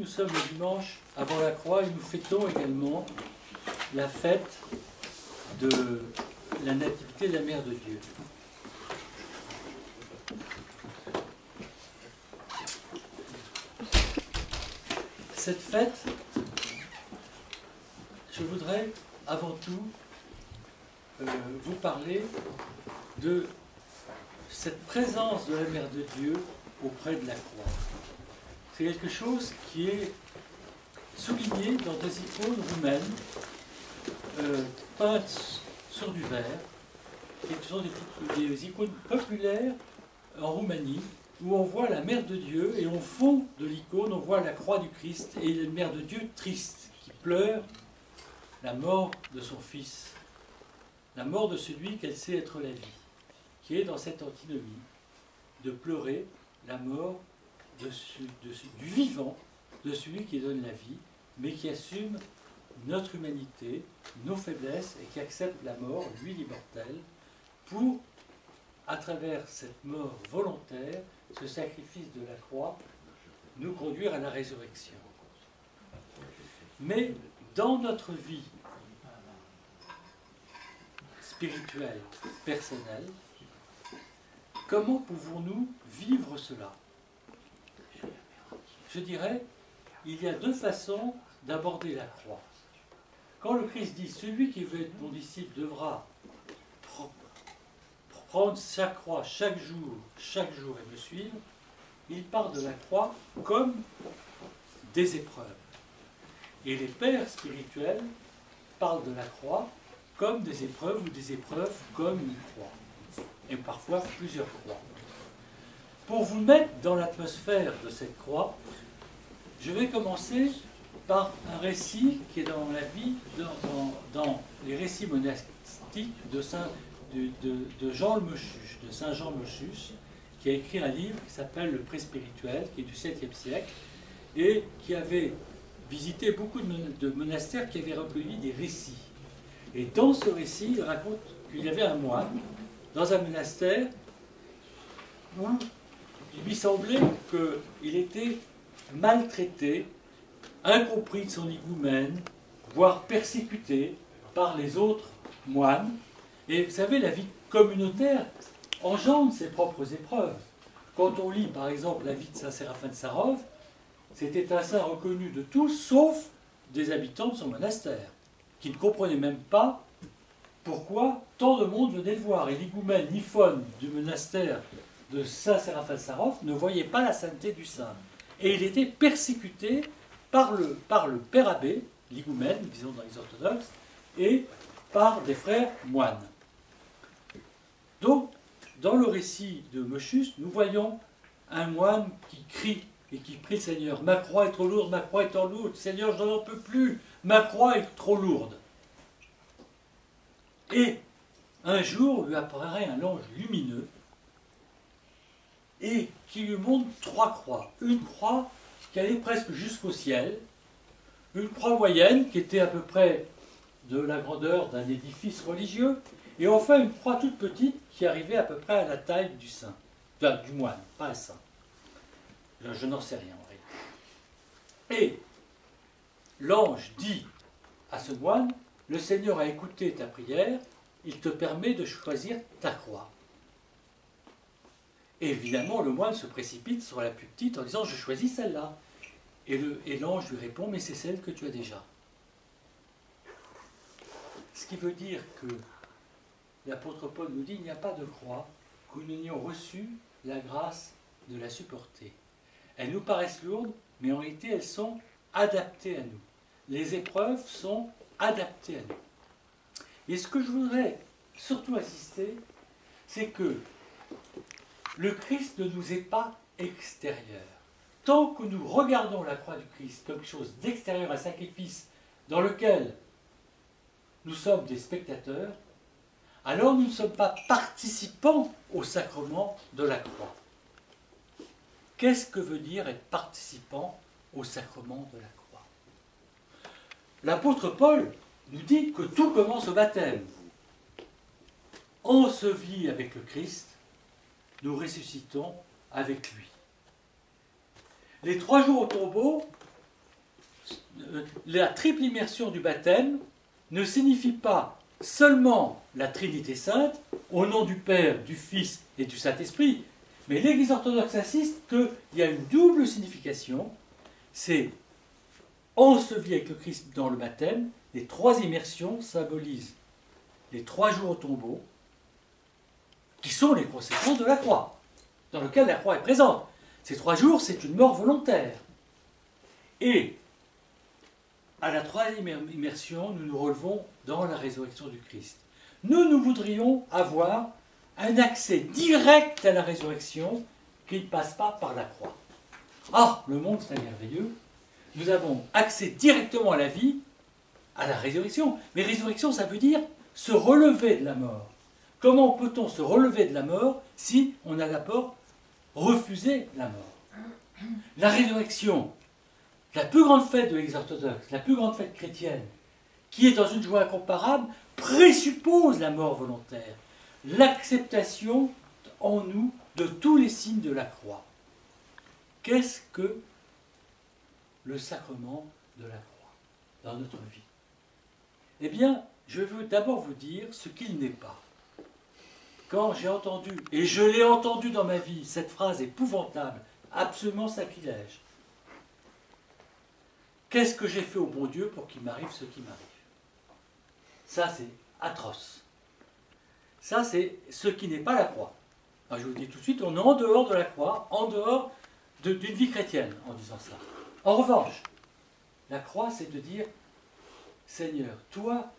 nous sommes le dimanche avant la croix et nous fêtons également la fête de la nativité de la Mère de Dieu. Cette fête, je voudrais avant tout vous parler de cette présence de la Mère de Dieu auprès de la croix. C'est quelque chose qui est souligné dans des icônes roumaines peintes sur du verre, et ce sont des icônes populaires en Roumanie, où on voit la Mère de Dieu, et au fond de l'icône, on voit la croix du Christ, et la Mère de Dieu triste, qui pleure la mort de son Fils, la mort de celui qu'elle sait être la vie, qui est dans cette antinomie, de pleurer la mort du vivant, de celui qui donne la vie, mais qui assume notre humanité, nos faiblesses, et qui accepte la mort, lui l'immortel, pour, à travers cette mort volontaire, ce sacrifice de la croix, nous conduire à la résurrection. Mais dans notre vie spirituelle, personnelle, comment pouvons-nous vivre cela? Je dirais, il y a deux façons d'aborder la croix. Quand le Christ dit « Celui qui veut être mon disciple devra prendre sa croix chaque jour et me suivre », il parle de la croix comme des épreuves. Et les pères spirituels parlent de la croix comme des épreuves ou des épreuves comme une croix. Et parfois plusieurs croix. Pour vous mettre dans l'atmosphère de cette croix, je vais commencer par un récit qui est dans la vie, dans les récits monastiques de Jean le Meuchus, de Saint Jean Meuchus, qui a écrit un livre qui s'appelle Le Pré spirituel, qui est du 7e siècle, et qui avait visité beaucoup de monastères qui avaient recueilli des récits. Et dans ce récit, il raconte qu'il y avait un moine dans un monastère où il lui semblait qu'il était maltraité, incompris de son higoumène, voire persécuté par les autres moines. Et vous savez, la vie communautaire engendre ses propres épreuves. Quand on lit par exemple la vie de saint Séraphin de Sarov, c'était un saint reconnu de tous, sauf des habitants de son monastère, qui ne comprenaient même pas pourquoi tant de monde venait le voir. Et l'higoumène Niphone du monastère de saint Séraphin de Sarov ne voyait pas la sainteté du saint. Et il était persécuté par le père abbé, l'higoumène, disons dans les orthodoxes, et par des frères moines. Donc, dans le récit de Meuchus, nous voyons un moine qui crie et qui prie le Seigneur. « Ma croix est trop lourde, ma croix est trop lourde. Seigneur, je n'en peux plus. Ma croix est trop lourde. » Et un jour, lui apparaît un ange lumineux et qui lui montre trois croix. Une croix qui allait presque jusqu'au ciel, une croix moyenne qui était à peu près de la grandeur d'un édifice religieux, et enfin une croix toute petite qui arrivait à peu près à la taille du saint, du moine, pas un saint. Je n'en sais rien en réalité. Et l'ange dit à ce moine, le Seigneur a écouté ta prière, il te permet de choisir ta croix. Et évidemment, le moine se précipite sur la plus petite en disant, je choisis celle-là. Et l'ange lui répond, mais c'est celle que tu as déjà. Ce qui veut dire que l'apôtre Paul nous dit, il n'y a pas de croix que nous n'ayons reçu la grâce de la supporter. Elles nous paraissent lourdes, mais en réalité, elles sont adaptées à nous. Les épreuves sont adaptées à nous. Et ce que je voudrais surtout insister, c'est que le Christ ne nous est pas extérieur. Tant que nous regardons la croix du Christ comme quelque chose d'extérieur, un sacrifice dans lequel nous sommes des spectateurs, alors nous ne sommes pas participants au sacrement de la croix. Qu'est-ce que veut dire être participant au sacrement de la croix? L'apôtre Paul nous dit que tout commence au baptême. Ensevelis avec le Christ, nous ressuscitons avec lui. Les 3 jours au tombeau la triple immersion du baptême ne signifie pas seulement la Trinité sainte, au nom du Père, du Fils et du Saint-Esprit, mais l'Église orthodoxe insiste qu'il y a une double signification, c'est enseveli avec le Christ dans le baptême. Les 3 immersions symbolisent les 3 jours au tombeau, qui sont les conséquences de la croix, dans lequel la croix est présente. Ces 3 jours, c'est une mort volontaire. Et à la 3e immersion, nous nous relevons dans la résurrection du Christ. Nous voudrions avoir un accès direct à la résurrection qui ne passe pas par la croix. Ah, le monde, c'est merveilleux. Nous avons accès directement à la vie, à la résurrection. Mais résurrection, ça veut dire se relever de la mort. Comment peut-on se relever de la mort si on a d'abord refusé la mort? La résurrection, la plus grande fête de l'Église orthodoxe, la plus grande fête chrétienne, qui est dans une joie incomparable, présuppose la mort volontaire, l'acceptation en nous de tous les signes de la croix. Qu'est-ce que le sacrement de la croix dans notre vie? Eh bien, je veux d'abord vous dire ce qu'il n'est pas. Quand j'ai entendu, et je l'ai entendu dans ma vie, cette phrase épouvantable, absolument sacrilège. Qu'est-ce que j'ai fait au bon Dieu pour qu'il m'arrive ce qui m'arrive? Ça, c'est atroce. Ça, c'est ce qui n'est pas la croix. Alors, je vous dis tout de suite, on est en dehors de la croix, en dehors d'une vie chrétienne, en disant ça. En revanche, la croix, c'est de dire, Seigneur, toi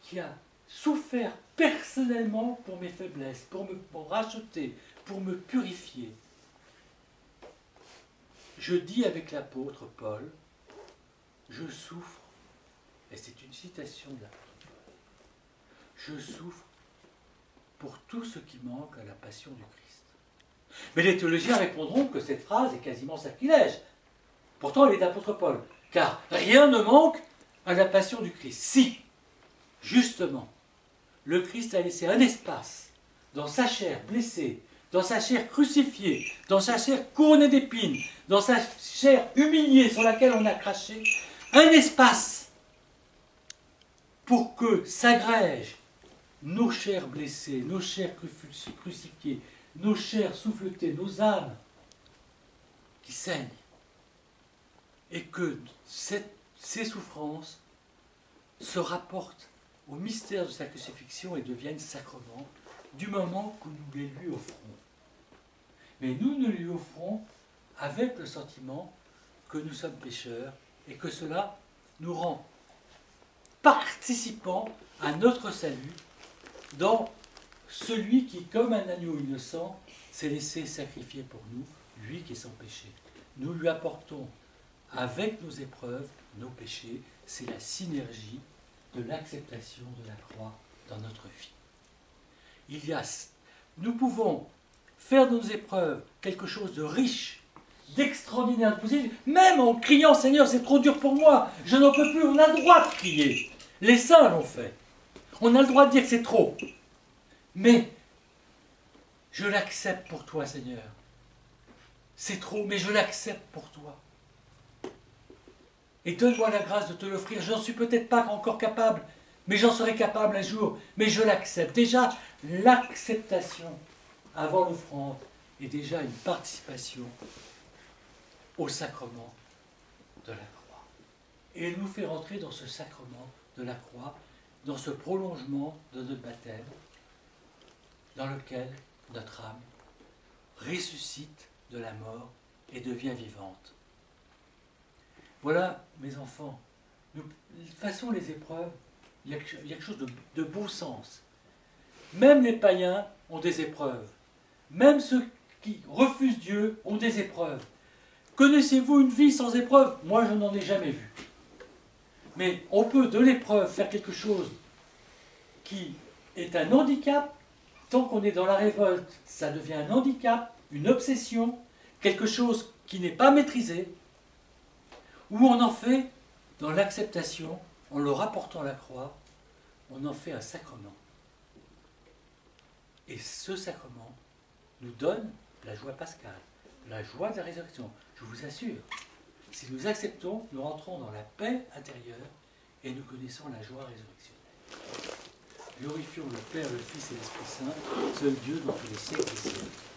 qui as souffert personnellement pour mes faiblesses, pour me racheter, pour me purifier. Je dis avec l'apôtre Paul, je souffre, et c'est une citation de l'apôtre Paul, je souffre pour tout ce qui manque à la passion du Christ. Mais les théologiens répondront que cette phrase est quasiment sacrilège. Pourtant, elle est d'apôtre Paul, car rien ne manque à la passion du Christ. Si, justement, le Christ a laissé un espace dans sa chair blessée, dans sa chair crucifiée, dans sa chair couronnée d'épines, dans sa chair humiliée sur laquelle on a craché, un espace pour que s'agrègent nos chairs blessées, nos chairs crucifiées, nos chairs souffletées, nos âmes qui saignent, et que ces souffrances se rapportent au mystère de sa crucifixion et deviennent sacrement du moment que nous les lui offrons. Mais nous lui offrons avec le sentiment que nous sommes pécheurs et que cela nous rend participants à notre salut dans celui qui, comme un agneau innocent, s'est laissé sacrifier pour nous, lui qui est sans péché. Nous lui apportons avec nos épreuves, nos péchés, c'est la synergie de l'acceptation de la croix dans notre vie. Nous pouvons faire de nos épreuves quelque chose de riche, d'extraordinaire, de positif, même en criant « Seigneur, c'est trop dur pour moi, je n'en peux plus », on a le droit de crier. Les saints l'ont fait. On a le droit de dire que c'est trop. Mais je l'accepte pour toi, Seigneur. C'est trop, mais je l'accepte pour toi. Et donne-moi la grâce de te l'offrir. Je n'en suis peut-être pas encore capable, mais j'en serai capable un jour. Mais je l'accepte. Déjà, l'acceptation avant l'offrande est déjà une participation au sacrement de la croix. Et elle nous fait rentrer dans ce sacrement de la croix, dans ce prolongement de notre baptême, dans lequel notre âme ressuscite de la mort et devient vivante. Voilà, mes enfants, nous façons les épreuves, il y a quelque chose de bon sens. Même les païens ont des épreuves. Même ceux qui refusent Dieu ont des épreuves. Connaissez-vous une vie sans épreuve? Moi, je n'en ai jamais vu. Mais on peut de l'épreuve faire quelque chose qui est un handicap. Tant qu'on est dans la révolte, ça devient un handicap, une obsession, quelque chose qui n'est pas maîtrisé, ou on en fait, dans l'acceptation, en le rapportant à la croix, on en fait un sacrement. Et ce sacrement nous donne la joie pascale, la joie de la résurrection. Je vous assure, Si nous acceptons, nous rentrons dans la paix intérieure et nous connaissons la joie résurrectionnelle. Glorifions le Père, le Fils et l'Esprit Saint, seul Dieu dans tous les siècles des siècles.